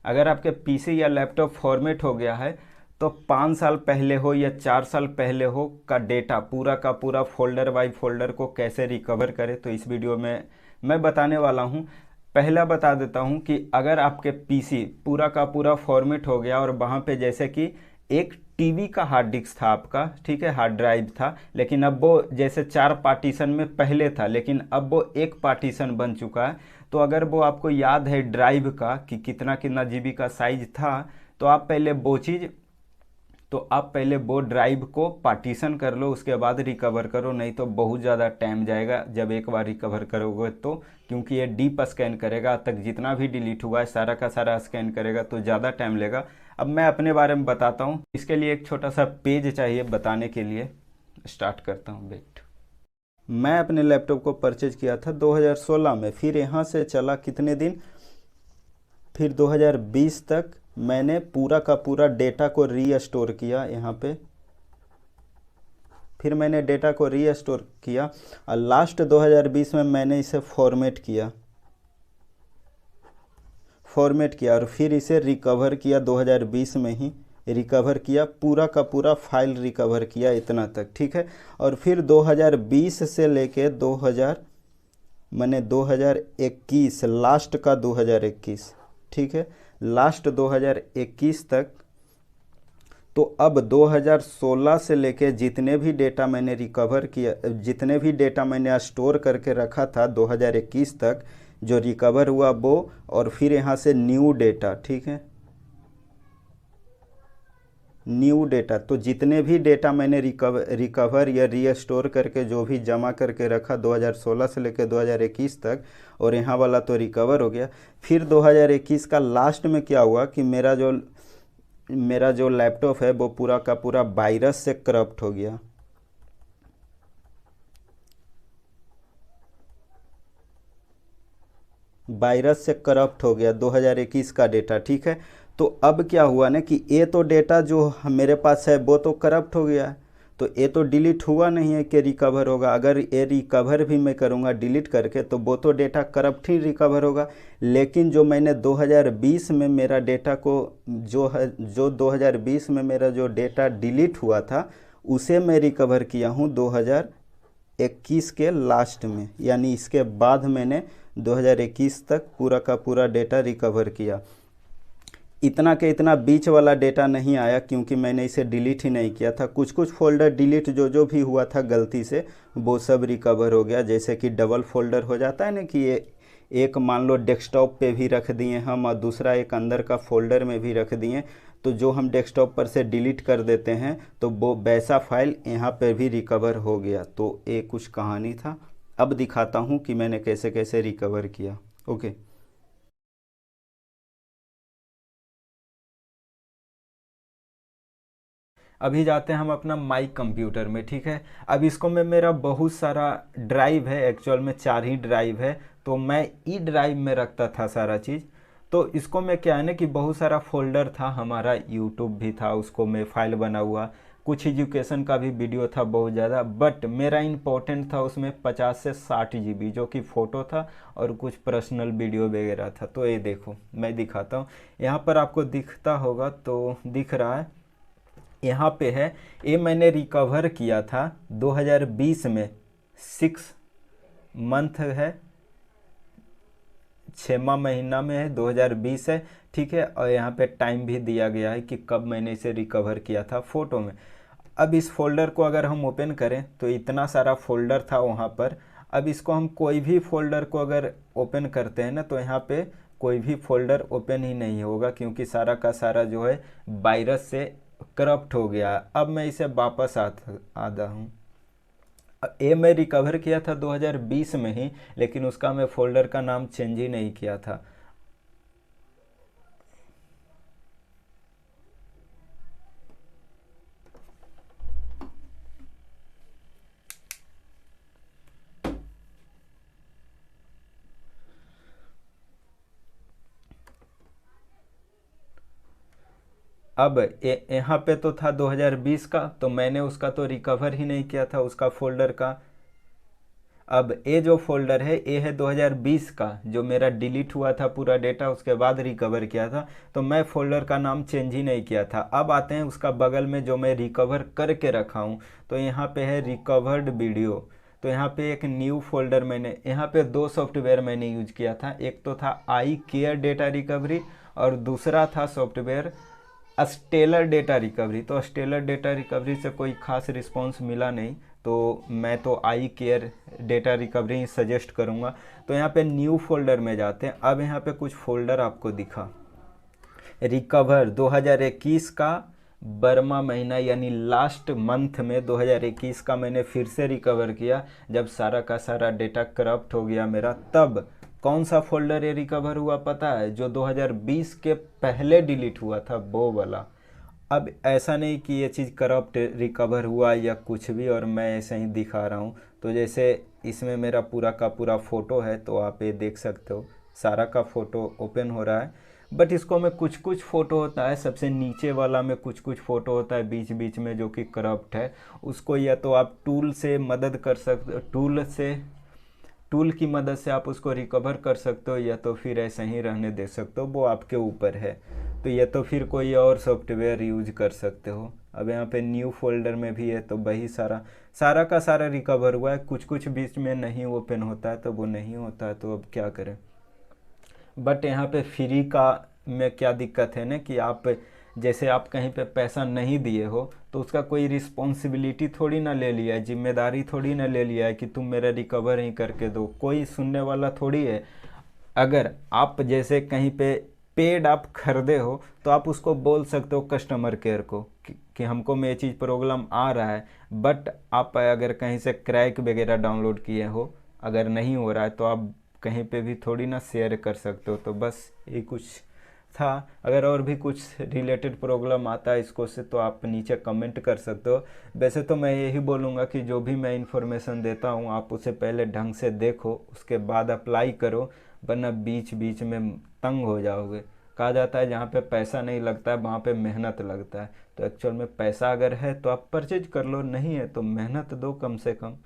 अगर आपके पीसी या लैपटॉप फॉर्मेट हो गया है तो 5 साल पहले हो या 4 साल पहले हो का डेटा पूरा का पूरा फोल्डर बाई फोल्डर को कैसे रिकवर करें, तो इस वीडियो में मैं बताने वाला हूँ। पहला बता देता हूँ कि अगर आपके पीसी पूरा का पूरा फॉर्मेट हो गया और वहाँ पे जैसे कि एक टीवी का हार्ड डिस्क था आपका, ठीक है, हार्ड ड्राइव था, लेकिन अब वो जैसे 4 पार्टीशन में पहले था लेकिन अब वो एक पार्टीशन बन चुका है। तो अगर वो आपको याद है ड्राइव का कि कितना कितना जीबी का साइज था, तो आप पहले वो चीज़ तो आप पहले वो ड्राइव को पार्टीशन कर लो, उसके बाद रिकवर करो, नहीं तो बहुत ज़्यादा टाइम जाएगा जब एक बार रिकवर करोगे तो। क्योंकि ये डीप स्कैन करेगा, अब तक जितना भी डिलीट हुआ है सारा का सारा स्कैन करेगा, तो ज़्यादा टाइम लेगा। अब मैं अपने बारे में बताता हूँ, इसके लिए एक छोटा सा पेज चाहिए बताने के लिए। स्टार्ट करता हूँ, वेट। मैं अपने लैपटॉप को परचेज किया था 2016 में, फिर यहाँ से चला कितने दिन, फिर 2020 तक मैंने पूरा का पूरा डेटा को रीस्टोर किया यहाँ पे। फिर मैंने डेटा को रीस्टोर किया और लास्ट 2020 में मैंने इसे फॉर्मेट किया और फिर इसे रिकवर किया 2020 में ही रिकवर किया, पूरा का पूरा फाइल रिकवर किया इतना तक, ठीक है। और फिर 2020 से लेके 2021 लास्ट का 2021, ठीक है, लास्ट 2021 तक। तो अब 2016 से लेके जितने भी डेटा मैंने रिकवर किया, जितने भी डेटा मैंने स्टोर करके रखा था 2021 तक जो रिकवर हुआ वो, और फिर यहाँ से न्यू डेटा, ठीक है, न्यू डेटा। तो जितने भी डेटा मैंने रिकवर या रीस्टोर करके जो भी जमा करके रखा 2016 से लेकर 2021 तक, और यहाँ वाला तो रिकवर हो गया। फिर 2021 का लास्ट में क्या हुआ कि मेरा जो लैपटॉप है वो पूरा का पूरा वायरस से करप्ट हो गया। वायरस से करप्ट हो गया 2021 का डेटा, ठीक है। तो अब क्या हुआ ना कि ये तो डेटा जो मेरे पास है वो तो करप्ट हो गया है, तो ये तो डिलीट हुआ नहीं है कि रिकवर होगा। अगर ये रिकवर भी मैं करूँगा डिलीट करके तो वो तो डेटा करप्ट ही रिकवर होगा। लेकिन जो मैंने 2020 में मेरा डेटा को जो 2020 में मेरा जो डेटा डिलीट हुआ था उसे मैं रिकवर किया हूँ 2021 के लास्ट में, यानी इसके बाद मैंने 2021 तक पूरा का पूरा डेटा रिकवर किया। इतना के इतना बीच वाला डेटा नहीं आया क्योंकि मैंने इसे डिलीट ही नहीं किया था। कुछ कुछ फोल्डर डिलीट जो जो भी हुआ था गलती से वो सब रिकवर हो गया, जैसे कि डबल फोल्डर हो जाता है ना कि ये एक मान लो डेस्कटॉप पे भी रख दिए हम और दूसरा एक अंदर का फोल्डर में भी रख दिए, तो जो हम डेस्कटॉप पर से डिलीट कर देते हैं तो वो वैसा फाइल यहाँ पर भी रिकवर हो गया। तो ये कुछ कहानी था। अब दिखाता हूँ कि मैंने कैसे कैसे रिकवर किया। ओके, अभी जाते हैं हम अपना माई कंप्यूटर में, ठीक है। अब इसको में मेरा बहुत सारा ड्राइव है, एक्चुअल में 4 ही ड्राइव है, तो मैं ई ड्राइव में रखता था सारा चीज़। तो इसको में क्या है ना कि बहुत सारा फोल्डर था, हमारा यूट्यूब भी था उसको में फाइल बना हुआ, कुछ एजुकेशन का भी वीडियो था बहुत ज़्यादा, बट मेरा इम्पोर्टेंट था उसमें 50 से 60 GB जो कि फ़ोटो था और कुछ पर्सनल वीडियो वगैरह था। तो ये देखो मैं दिखाता हूँ, यहाँ पर आपको दिखता होगा, तो दिख रहा है यहाँ पे है। ये मैंने रिकवर किया था 2020 में, 6 मंथ है, 6वां महीना में है, 2020 है, ठीक है। और यहाँ पे टाइम भी दिया गया है कि कब मैंने इसे रिकवर किया था फ़ोटो में। अब इस फोल्डर को अगर हम ओपन करें तो इतना सारा फोल्डर था वहाँ पर। अब इसको हम कोई भी फोल्डर को अगर ओपन करते हैं ना तो यहाँ पे कोई भी फोल्डर ओपन ही नहीं होगा क्योंकि सारा का सारा जो है वायरस से करप्ट हो गया। अब मैं इसे वापस आता हूँ। ये मैं रिकवर किया था 2020 में ही, लेकिन उसका मैं फोल्डर का नाम चेंज ही नहीं किया था। अब यहाँ पे तो था 2020 का, तो मैंने उसका तो रिकवर ही नहीं किया था उसका फोल्डर का। अब ये जो फोल्डर है ये है 2020 का, जो मेरा डिलीट हुआ था पूरा डेटा, उसके बाद रिकवर किया था, तो मैं फोल्डर का नाम चेंज ही नहीं किया था। अब आते हैं उसका बगल में जो मैं रिकवर करके रखा हूँ, तो यहाँ पे है रिकवर्ड वीडियो। तो यहाँ पे एक न्यू फोल्डर मैंने, यहाँ पे दो सॉफ्टवेयर मैंने यूज किया था, एक तो था आई केयर डेटा रिकवरी और दूसरा था सॉफ्टवेयर स्टेलर डेटा रिकवरी। तो स्टेलर डेटा रिकवरी से कोई खास रिस्पॉन्स मिला नहीं, तो मैं तो आई केयर डेटा रिकवरी ही सजेस्ट करूँगा। तो यहाँ पे न्यू फोल्डर में जाते हैं। अब यहाँ पे कुछ फोल्डर आपको दिखा, रिकवर 2021 का बर्मा महीना यानी लास्ट मंथ में 2021 का मैंने फिर से रिकवर किया, जब सारा का सारा डेटा करप्ट हो गया मेरा। तब कौन सा फोल्डर ये रिकवर हुआ पता है? जो 2020 के पहले डिलीट हुआ था वो वाला। अब ऐसा नहीं कि ये चीज़ करप्ट रिकवर हुआ या कुछ भी और मैं ऐसे ही दिखा रहा हूँ। तो जैसे इसमें मेरा पूरा का पूरा फ़ोटो है, तो आप ये देख सकते हो सारा का फ़ोटो ओपन हो रहा है, बट इसको में कुछ कुछ फ़ोटो होता है, सबसे नीचे वाला में कुछ कुछ फ़ोटो होता है बीच बीच में जो कि करप्ट है। उसको या तो आप टूल से मदद कर सकते, टूल की मदद से आप उसको रिकवर कर सकते हो, या तो फिर ऐसे ही रहने दे सकते हो, वो आपके ऊपर है। तो या तो फिर कोई और सॉफ्टवेयर यूज कर सकते हो। अब यहाँ पे न्यू फोल्डर में भी है, तो वही सारा का सारा रिकवर हुआ है। कुछ कुछ बीच में नहीं ओपन होता है, तो वो नहीं होता है, तो अब क्या करें। बट यहाँ पे फ्री का में क्या दिक्कत है ना, कि आप जैसे आप कहीं पे पैसा नहीं दिए हो तो उसका कोई रिस्पॉन्सिबिलिटी थोड़ी ना ले लिया है, जिम्मेदारी थोड़ी ना ले लिया है कि तुम मेरा रिकवर ही करके दो, कोई सुनने वाला थोड़ी है। अगर आप जैसे कहीं पे पेड आप खरीदे हो तो आप उसको बोल सकते हो कस्टमर केयर को कि हमको में ये चीज़ प्रॉब्लम आ रहा है। बट आप अगर कहीं से क्रैक वगैरह डाउनलोड किए हो, अगर नहीं हो रहा है, तो आप कहीं पे भी थोड़ी ना शेयर कर सकते हो। तो बस ये कुछ था। अगर और भी कुछ रिलेटेड प्रॉब्लम आता है इसको से, तो आप नीचे कमेंट कर सकते हो। वैसे तो मैं यही बोलूँगा कि जो भी मैं इन्फॉर्मेशन देता हूँ आप उसे पहले ढंग से देखो, उसके बाद अप्लाई करो, वरना बीच बीच में तंग हो जाओगे। कहा जाता है जहाँ पे पैसा नहीं लगता है वहाँ पे मेहनत लगता है। तो एक्चुअल में पैसा अगर है तो आप परचेज कर लो, नहीं है तो मेहनत दो कम से कम।